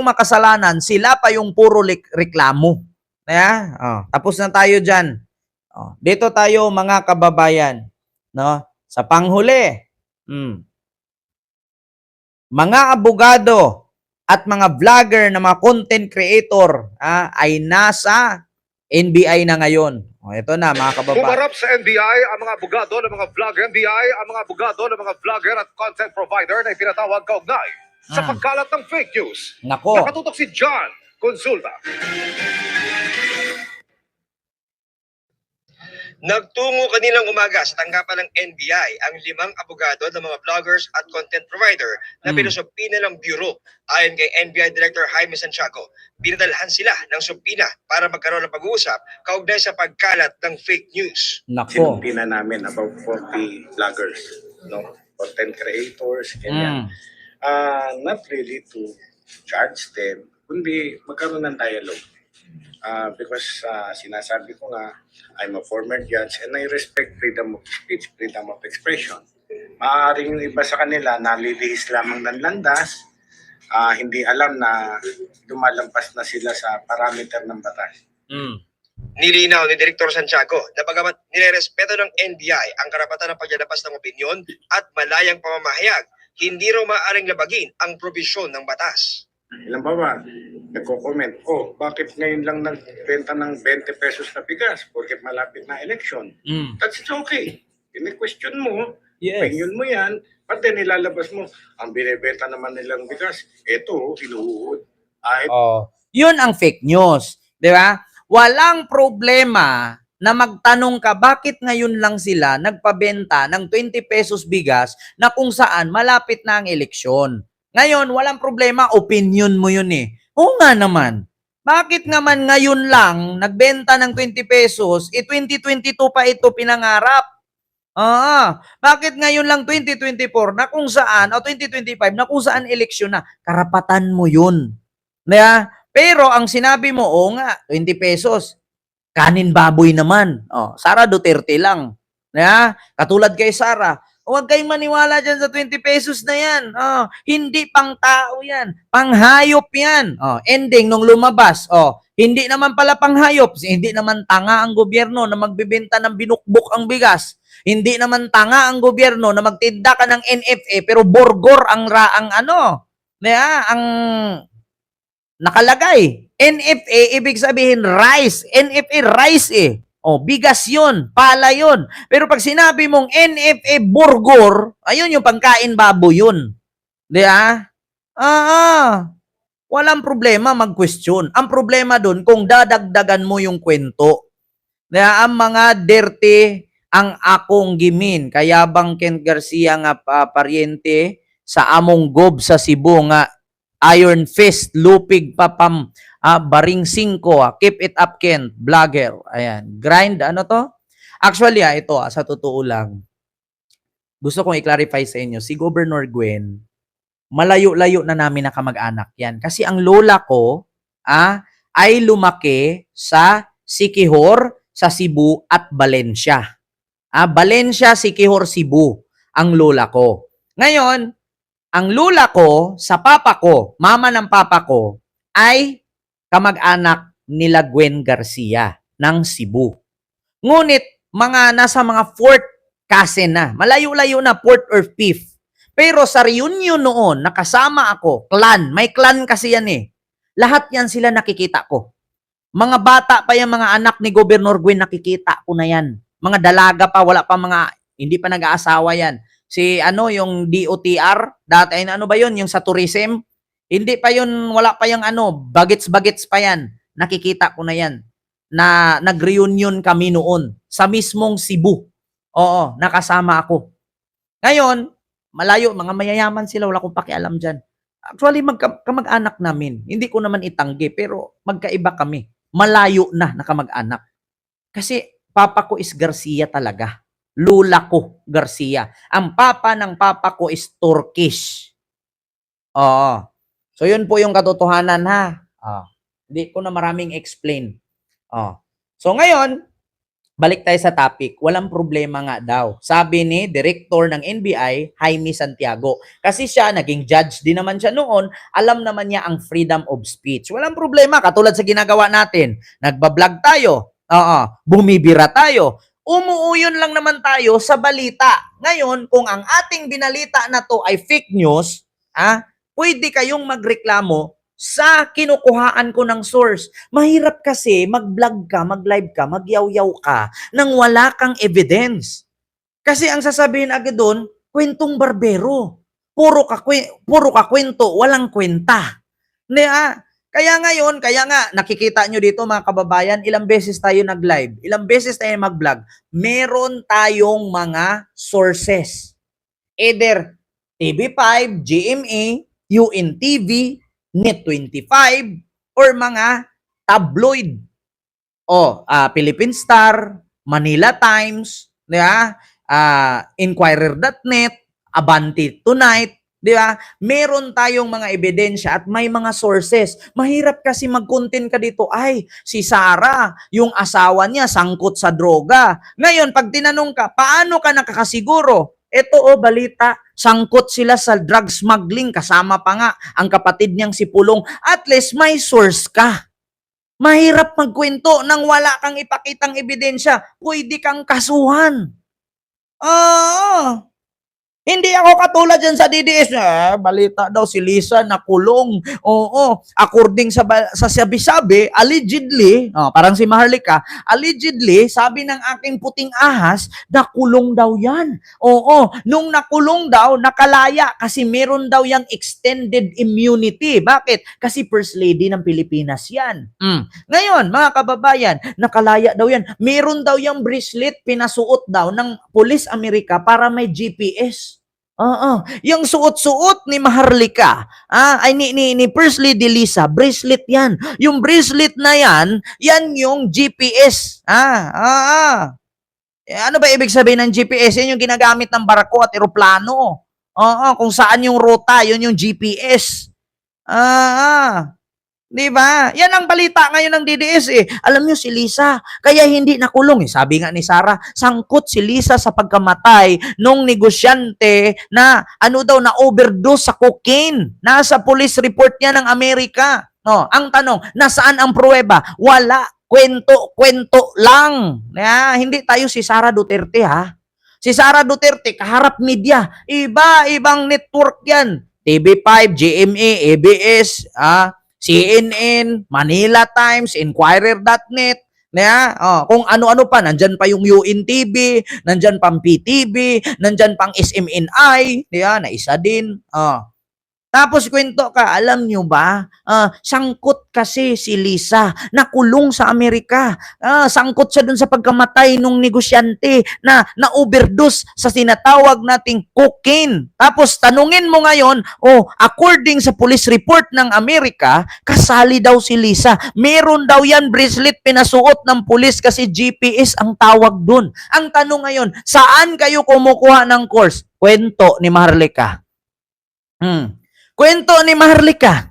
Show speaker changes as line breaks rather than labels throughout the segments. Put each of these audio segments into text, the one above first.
yung makasalanan, sila pa yung puro reklamo. Kaya, tapos na tayo dyan. Dito tayo mga kababayan. No? Sa panghuli, mga abogado at mga vlogger na mga content creator ay nasa NBI na ngayon. Ito na mga kababayan.
Humarap sa NBI ang mga abogado ng mga vlogger, NBI ang mga abogado ng mga vlogger at content provider na ipinatawag kaugnay sa pagkalat ng fake news.
Nako.
Nakatutok si John Consulta.
Nagtungo kanilang umaga sa tanggapan ng NBI ang 5 abogado ng mga vloggers at content provider na pinusupina ng Bureau. Ayon kay NBI Director Jaime Santiago, pinadalhan sila ng supina para magkaroon ng pag-uusap kaugnay sa pagkalat ng fake news.
Nako.
Sinupina namin about 40 vloggers, no? Content creators, ganyan. Not really to charge them, kundi magkaroon ng dialogue. Because sinasabi ko nga, I'm a former judge and I respect freedom of speech, freedom of expression. Maaaring yung iba sa kanila nalilihis lamang ng landas, hindi alam na lumalampas na sila sa parameter ng batas.
Nilinaw ni Director Santiago na bagamat nilerespeto ng NBI ang karapatan ng paglalabas ng opinyon at malayang pamamahayag, hindi raw maaaring labagin ang probisyon ng batas.
Ilan ba? Nagko-comment, bakit ngayon lang nagbenta ng 20 pesos na bigas porque malapit na election? That's okay. Ini-question mo, opinion mo yan, pati nilalabas mo, ang binibenta naman nilang bigas, ito, inuud.
Yun ang fake news. Di ba? Walang problema na magtanong ka bakit ngayon lang sila nagpabenta ng 20 pesos bigas na kung saan malapit na ang eleksyon. Ngayon, walang problema, opinion mo yun eh. Oo nga naman. Bakit naman ngayon lang nagbenta ng 20 pesos, 2022 pa ito pinangarap? Bakit ngayon lang 2024 na kung saan, o 2025 na kung saan eleksyon na? Karapatan mo yun. Diba? Pero ang sinabi mo, nga, 20 pesos, kanin baboy naman. Sara Duterte lang. Diba? Katulad kay Sara, huwag kayong maniwala dyan sa 20 pesos na yan. Hindi pang tao yan. Panghayop yan. Ending nung lumabas. Hindi naman pala panghayop. Hindi naman tanga ang gobyerno na magbibenta ng binukbok ang bigas. Hindi naman tanga ang gobyerno na magtinda ka ng NFA pero borgor ang nakalagay. NFA, ibig sabihin rice. NFA, rice eh. Bigas yun, pala yun. Pero pag sinabi mong NFA burgor, ayun yung pangkain baboy yun. Di ba? Walang problema mag-question. Ang problema dun, kung dadagdagan mo yung kwento. Di ba? Ang mga dirty, ang akong gimin. Kaya bang Ken Garcia nga paryente sa among gob sa Cebu nga Iron Fist, lupig papam, baring 5, keep it up Ken, vlogger. Ayan, grind, ano to? Actually, ito, sa totoo lang, gusto kong i-clarify sa inyo, si Governor Gwen, malayo-layo na namin na kamag-anak yan. Kasi ang lola ko, ay lumaki sa Siquijor, sa Cebu at Valencia. Valencia, Siquijor, Cebu, ang lola ko. Ngayon, ang lola ko sa papa ko, mama ng papa ko, ay kamag-anak nila Gwen Garcia ng Cebu. Ngunit, nasa mga 4th cousin na. Malayo-layo na 4th or 5th. Pero sa reunion noon, nakasama ako, clan. May clan kasi yan eh. Lahat yan sila nakikita ko. Mga bata pa yung mga anak ni Governor Gwen, nakikita ko na yan. Mga dalaga pa, wala pa hindi pa nag-aasawa yan. Si yung DOTR, dati ano ba yun, yung sa tourism, hindi pa yun, wala pa yung bagets-bagets pa yan. Nakikita ko na yan. Na nag-reunion kami noon sa mismong Cebu. Oo, nakasama ako. Ngayon, malayo, mga mayayaman sila, wala akong pakialam dyan. Actually, kamag-anak namin. Hindi ko naman itanggi, pero magkaiba kami. Malayo na kamag-anak. Kasi papa ko is Garcia talaga. Lula ko, Garcia. Ang papa ng papa ko is Turkish. So, yun po yung katotohanan, ha? Hindi ko na maraming explain. So, ngayon, balik tayo sa topic, walang problema nga daw. Sabi ni Director ng NBI, Jaime Santiago. Kasi siya, naging judge din naman siya noon, alam naman niya ang freedom of speech. Walang problema, katulad sa ginagawa natin. Nagbablog tayo, bumibira tayo, umuuyon lang naman tayo sa balita. Ngayon, kung ang ating binalita na to ay fake news, pwede kayong magreklamo sa kinukuhaan ko ng source. Mahirap kasi mag-vlog ka, mag-live ka, magyaw-yaw ka nang wala kang evidence. Kasi ang sasabihin agad doon, kwentong barbero. Puro ka kwento, walang kwenta. Kaya nga, nakikita nyo dito mga kababayan, ilang beses tayo nag-live, ilang beses tayo mag-vlog, meron tayong mga sources. Either TV5, GMA, UNTV, Net25, or mga tabloid. Philippine Star, Manila Times, Inquirer.net, Abante Tonight, di ba? Meron tayong mga ebidensya at may mga sources. Mahirap kasi mag-content ka dito, ay, si Sarah, yung asawa niya, sangkot sa droga. Ngayon, pag tinanong ka, paano ka nakakasiguro? Ito balita, sangkot sila sa drug smuggling, kasama pa nga ang kapatid niyang si Pulong. At least may source ka. Mahirap magkwento nang wala kang ipakitang ebidensya. Pwede kang kasuhan. Hindi ako katulad dyan sa DDS. Balita daw si Lisa nakulong. According sa sabi-sabi, allegedly, parang si Maharlika, allegedly, sabi ng aking puting ahas, nakulong daw yan. Nung nakulong daw, nakalaya kasi meron daw yung extended immunity. Bakit? Kasi First Lady ng Pilipinas yan. Ngayon, mga kababayan, nakalaya daw yan. Meron daw yung bracelet, pinasuot daw ng Police America para may GPS. Yung suot-suot ni Maharlika, ni First Lady Lisa, bracelet yan. Yung bracelet na yan yung GPS. Ano ba ibig sabihin ng GPS? Yan yung ginagamit ng barko at eroplano. Kung saan yung ruta, yun yung GPS. Di ba? Yan ang balita ngayon ng DDS Alam niyo si Lisa, kaya hindi nakulong Sabi nga ni Sarah, sangkot si Lisa sa pagkamatay nung negosyante na na overdose sa cocaine. Nasa police report niya ng Amerika. Ang tanong, nasaan ang pruweba? Wala. Kwento lang. Hindi tayo si Sara Duterte Si Sara Duterte, kaharap media. Iba-ibang network yan. TV5, GMA, ABS, CNN, Manila Times, Inquirer.net, kung ano-ano pa, nandyan pa yung UNTV, nandyan pang PTV, nandyan pang SMNI, na isa din. Tapos kwento ka, alam nyo ba, sangkot kasi si Lisa, nakulong sa Amerika. Sangkot siya dun sa pagkamatay nung negosyante na na-overdose sa sinatawag nating cocaine. Tapos tanungin mo ngayon, according sa police report ng Amerika, kasali daw si Lisa. Meron daw yan bracelet pinasuot ng police kasi GPS ang tawag dun. Ang tanong ngayon, saan kayo kumukuha ng course? Kwento ni Maharlika. Kwento ni Maharlika.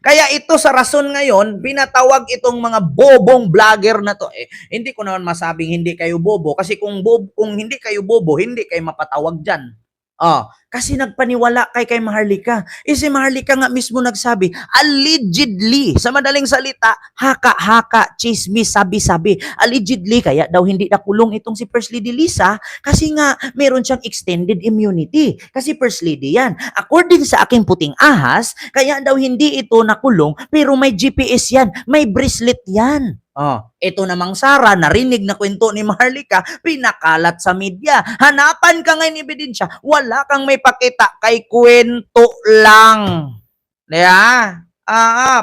Kaya ito sa rason ngayon, pinatawag itong mga bobong vlogger na to. Hindi ko naman masabing hindi kayo bobo. Kasi kung hindi kayo bobo, hindi kayo mapatawag dyan. Kasi nagpaniwala kay Maharlika. Si Maharlika nga mismo nagsabi, allegedly, sa madaling salita, haka-haka, chismis, sabi-sabi. Allegedly, kaya daw hindi nakulong itong si First Lady Lisa kasi nga meron siyang extended immunity. Kasi First Lady yan. According sa aking puting ahas, kaya daw hindi ito nakulong pero may GPS yan, may bracelet yan. Ito namang Sara, narinig na kwento ni Maharlika, pinakalat sa media. Hanapan ka ngayon ebidensya, wala kang may pakita, kay kwento lang.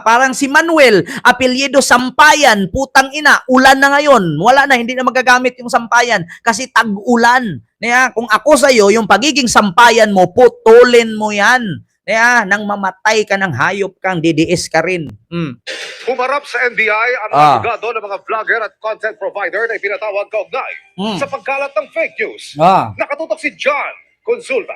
Parang si Manuel, apelyido Sampayan, putang ina, ulan na ngayon. Wala na, hindi na magagamit yung Sampayan kasi tag-ulan. Kung ako sa'yo, yung pagiging Sampayan mo, putulin mo yan. Nang mamatay ka ng hayop kang DDS ka rin.
Humarap sa NBI ang mga abogado ng mga vlogger at content provider na ipinatawag kaugnay sa pagkalat ng fake news. Nakatutok si John Consulta.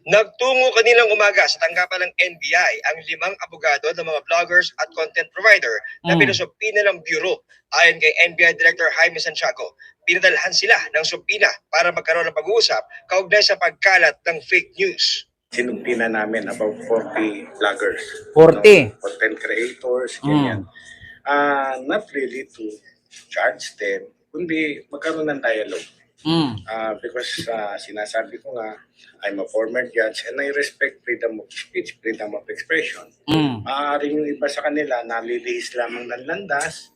Nagtungo kanilang umaga sa tanggapan ng NBI ang 5 abogado ng mga vloggers at content provider na pinusupina ng Bureau. Ayon kay NBI Director Jaime Santiago, pinadalhan sila ng supina para magkaroon ng pag-uusap kaugnay sa pagkalat ng fake news.
Sinumpina namin about 40 vloggers.
40.
Content creators, ganyan. Not really to charge them, kundi magkaroon ng dialogue. Because sinasabi ko nga, I'm a former judge and I respect freedom of speech, freedom of expression. Maaaring yung iba sa kanila nalilihis lamang ng landas.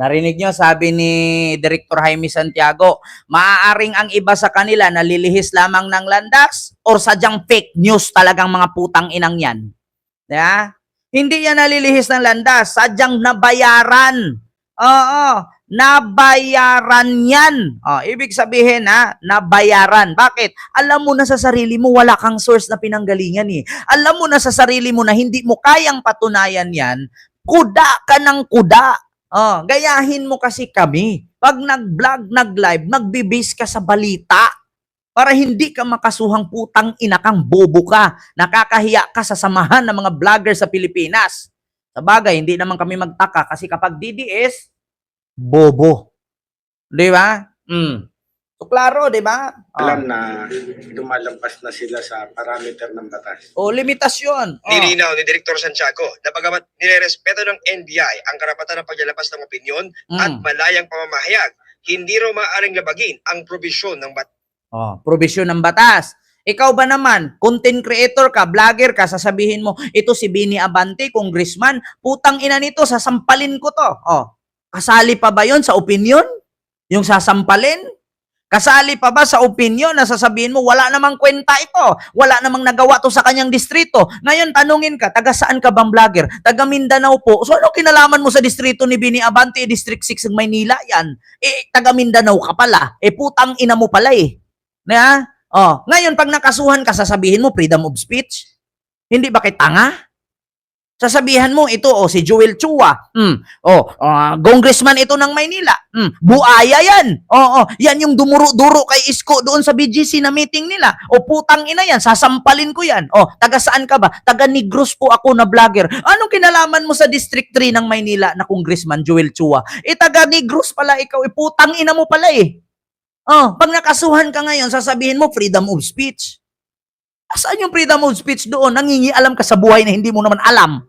Narinig nyo, sabi ni Director Jaime Santiago, maaaring ang iba sa kanila nalilihis lamang ng landas or sadyang fake news talagang mga putang inang yan. Yeah? Hindi yan nalilihis ng landas, sadyang nabayaran. Oo, nabayaran yan. Ibig sabihin nabayaran. Bakit? Alam mo na sa sarili mo wala kang source na pinanggalingan eh. Alam mo na sa sarili mo na hindi mo kayang patunayan yan, kuda ka ng kuda. Gayahin mo kasi kami. Pag nag-vlog, nag-live, nagbe-base ka sa balita para hindi ka makasuhang putang ina kang bobo ka. Nakakahiya ka sa samahan ng mga vlogger sa Pilipinas. Sa bagay, hindi naman kami magtaka kasi kapag DDS, bobo. Di ba? So, klaro, di ba?
Alam na lumalampas na sila sa parameter ng batas.
Limitasyon.
Nilinaw ni Director Santiago na bagamat nirerespeto ng NBI ang karapatan ng paglalabas ng opinyon at malayang pamamahayag, hindi raw maaaring labagin ang probisyon ng batas.
Probisyon ng batas. Ikaw ba naman, content creator ka, vlogger ka, sasabihin mo, ito si Bini Abante, congressman, putang ina nito, sasampalin ko to. Kasali pa ba yon sa opinion? Yung sasampalin? Kasali pa ba sa opinion na sasabihin mo, wala namang kwenta ito, wala namang nagawa to sa kanyang distrito. Ngayon, tanungin ka, taga saan ka bang vlogger? Taga Mindanao po. So, ano kinalaman mo sa distrito ni Bini Abante, District 6 ng Maynila yan? Taga Mindanao ka pala. Putang ina mo pala eh. Ngayon, pag nakasuhan ka, sasabihin mo, freedom of speech? Hindi ba kay tanga? Sasabihan mo, ito, si Joel Chua. Congressman ito ng Maynila. Buaya yan. Yan yung dumuro-duro kay Isko doon sa BGC na meeting nila. Putang ina yan, sasampalin ko yan. Taga saan ka ba? Taga Negros po ako na vlogger. Anong kinalaman mo sa District 3 ng Maynila na Congressman Joel Chua? Taga Negros pala ikaw. Putang ina mo pala eh. Pag nakasuhan ka ngayon, sasabihin mo, freedom of speech. Saan yung freedom of speech doon? Nangingialam ka sa buhay na hindi mo naman alam.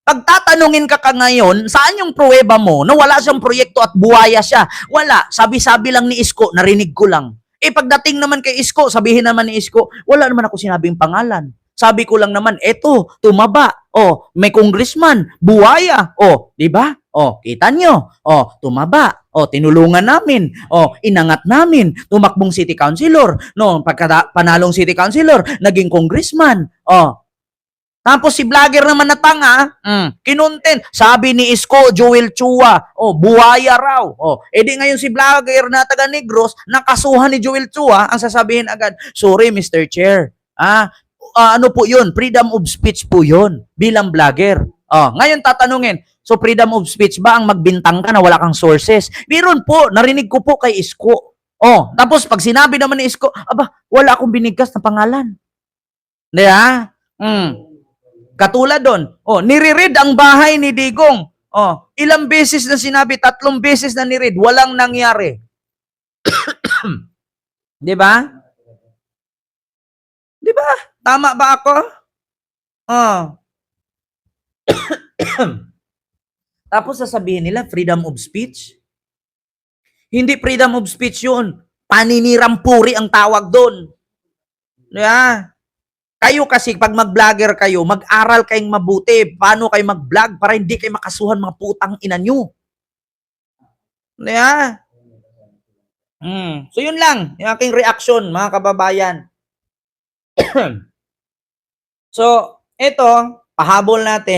Pag tatanungin ka ngayon, saan yung pruweba mo na wala siyang proyekto at buhaya siya? Wala. Sabi-sabi lang ni Isko, narinig ko lang. Pagdating naman kay Isko, sabihin naman ni Isko, wala naman ako sinabing pangalan. Sabi ko lang naman, eto, tumaba. May congressman, buhaya. Di ba? Kita nyo. Tumaba. Tinulungan namin. Inangat namin. Tumakbong city councilor. Panalong city councilor, naging congressman. Tapos si vlogger naman na tanga, kinontent. Sabi ni Isko, Joel Chua, buhaya raw. Di ngayon si vlogger na taga Negros, nakasuhan ni Joel Chua, ang sasabihin agad, sorry Mr. Chair. Ano po yun? Freedom of speech po yun bilang vlogger. Ngayon tatanungin, so freedom of speech ba ang magbintang ka na wala kang sources? Meron po, narinig ko po kay Isko. Tapos pag sinabi naman ni Isko, wala akong binigkas na pangalan. Diba? Katulad doon, nire-read ang bahay ni Digong. Ilang beses na sinabi, 3 beses na ni-read, walang nangyari. Diba? Diba? Tama ba ako? Tapos sasabihin nila, freedom of speech? Hindi freedom of speech yun. Paninirampuri ang tawag doon. Yeah. Kayo kasi, pag mag-vlogger kayo, mag-aral kayong mabuti. Paano kayo mag-vlog para hindi kayo makasuhan mga putang ina nyo. Yeah. So yun lang, yung aking reaction, mga kababayan. So, ito, pahabol natin.